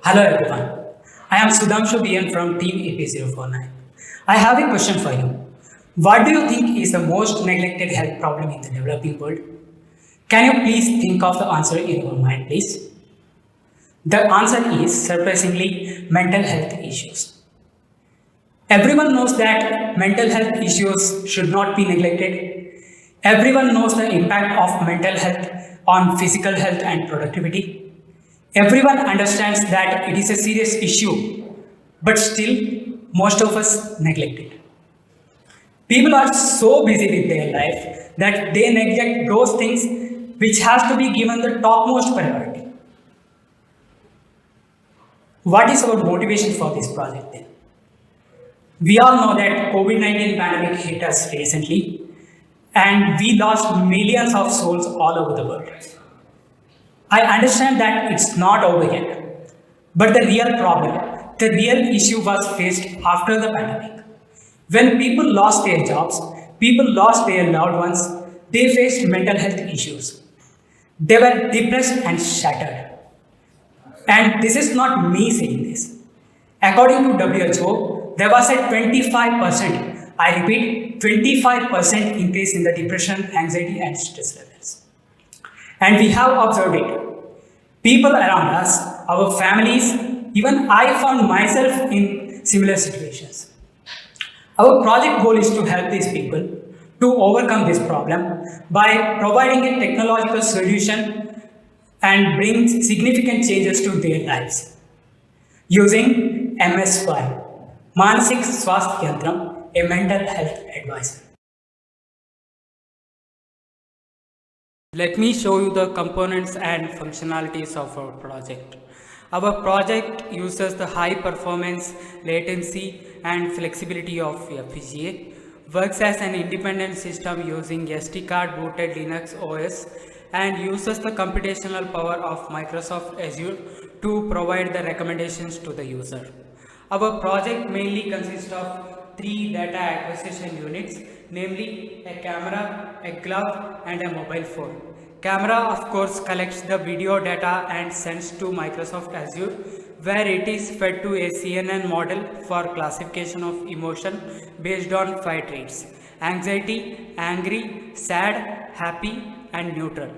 Hello everyone. I am Sudhanshu BN from Team AP049. I have a question for you. What do you think is the most neglected health problem in the developing world? Can you please think of the answer in your mind, please? The answer is surprisingly mental health issues. Everyone knows that mental health issues should not be neglected. Everyone knows the impact of mental health on physical health and productivity. Everyone understands that it is a serious issue, but still, most of us neglect it. People are so busy with their life that they neglect those things which has to be given the topmost priority. What is our motivation for this project then? We all know that COVID-19 pandemic hit us recently and we lost millions of souls all over the world. I understand that it's not over yet, but the real problem, the real issue was faced after the pandemic. When people lost their jobs, people lost their loved ones, they faced mental health issues. They were depressed and shattered. And this is not me saying this. According to WHO, there was a 25%, I repeat, 25% increase in the depression, anxiety, and stress levels. And we have observed it. People around us, our families, even I found myself in similar situations. Our project goal is to help these people to overcome this problem by providing a technological solution and bring significant changes to their lives. Using MSY, Manasik Swasth Yantram, a mental health advisor. Let me show you the components and functionalities of our project. Our project uses the high performance, latency and flexibility of FPGA, works as an independent system using SD card booted Linux OS and uses the computational power of Microsoft Azure to provide the recommendations to the user. Our project mainly consists of 3 data acquisition units, namely a camera, a glove and a mobile phone. Camera of course collects the video data and sends to Microsoft Azure where it is fed to a CNN model for classification of emotion based on 5 traits: anxiety, angry, sad, happy and neutral.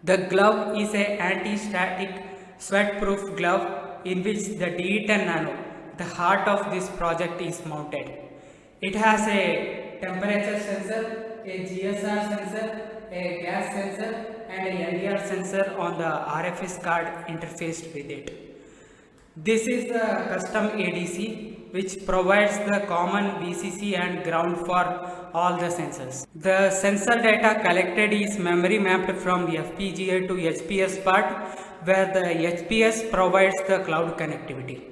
The glove is an anti-static sweat-proof glove in which the D10 Nano, the heart of this project, is mounted. It has a temperature sensor, a GSR sensor, a gas sensor and a LDR sensor on the RFS card interfaced with it. This is the custom ADC which provides the common VCC and ground for all the sensors. The sensor data collected is memory mapped from the FPGA to HPS part where the HPS provides the cloud connectivity.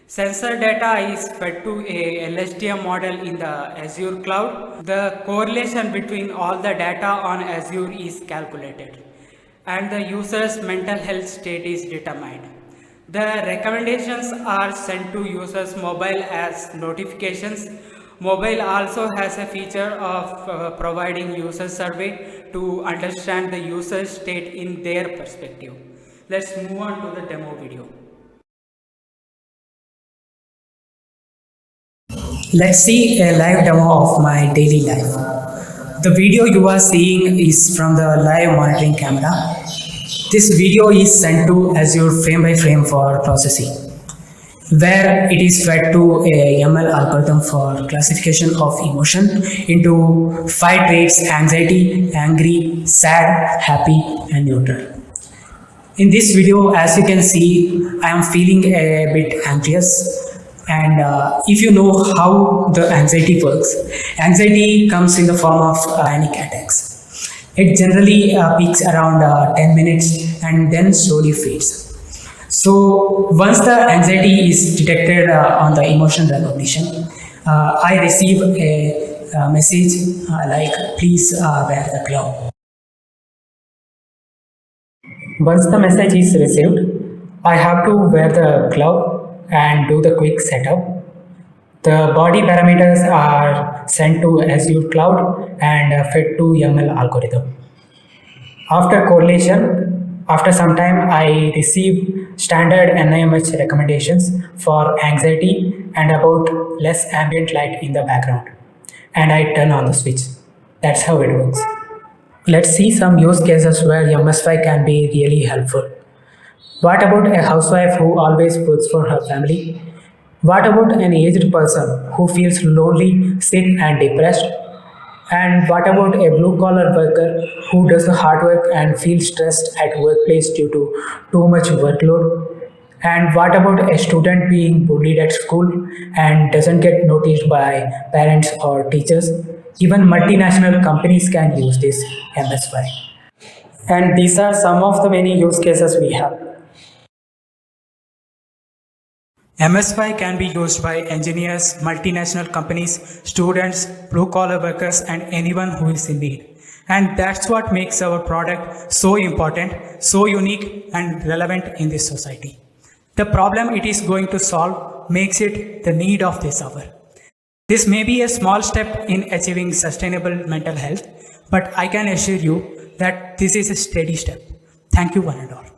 Sensor data is fed to a LSTM model in the Azure cloud. The correlation between all the data on Azure is calculated and the user's mental health state is determined. The recommendations are sent to users mobile as notifications. Mobile also has a feature of providing user survey to understand the user's state in their perspective. Let's move on to the demo video. Let's see a live demo of my daily life. The video you are seeing is from the live monitoring camera. This video is sent to Azure frame by frame for processing, where it is fed to a ML algorithm for classification of emotion into 5 traits: anxiety, angry, sad, happy and neutral. In this video, as you can see, I am feeling a bit anxious. And if you know how the anxiety works, anxiety comes in the form of panic attacks. It generally peaks around 10 minutes and then slowly fades. So once the anxiety is detected on the emotion recognition, I receive a message like please wear the glove. Once the message is received, I have to wear the glove and do the quick setup. The body parameters are sent to Azure cloud and fed to ML algorithm. After correlation, After some time, I received standard NIMH recommendations for anxiety and about less ambient light in the background. And I turn on the switch. That's how it works. Let's see some use cases where MSY can be really helpful. What about a housewife who always works for her family? What about an aged person who feels lonely, sick, and depressed? And what about a blue collar worker who does the hard work and feels stressed at workplace due to too much workload? And what about a student being bullied at school and doesn't get noticed by parents or teachers? Even multinational companies can use this MSY. And these are some of the many use cases we have. MSY can be used by engineers, multinational companies, students, blue-collar workers, and anyone who is in need. And that's what makes our product so important, so unique, and relevant in this society. The problem it is going to solve makes it the need of this hour. This may be a small step in achieving sustainable mental health, but I can assure you that this is a steady step. Thank you, one and all.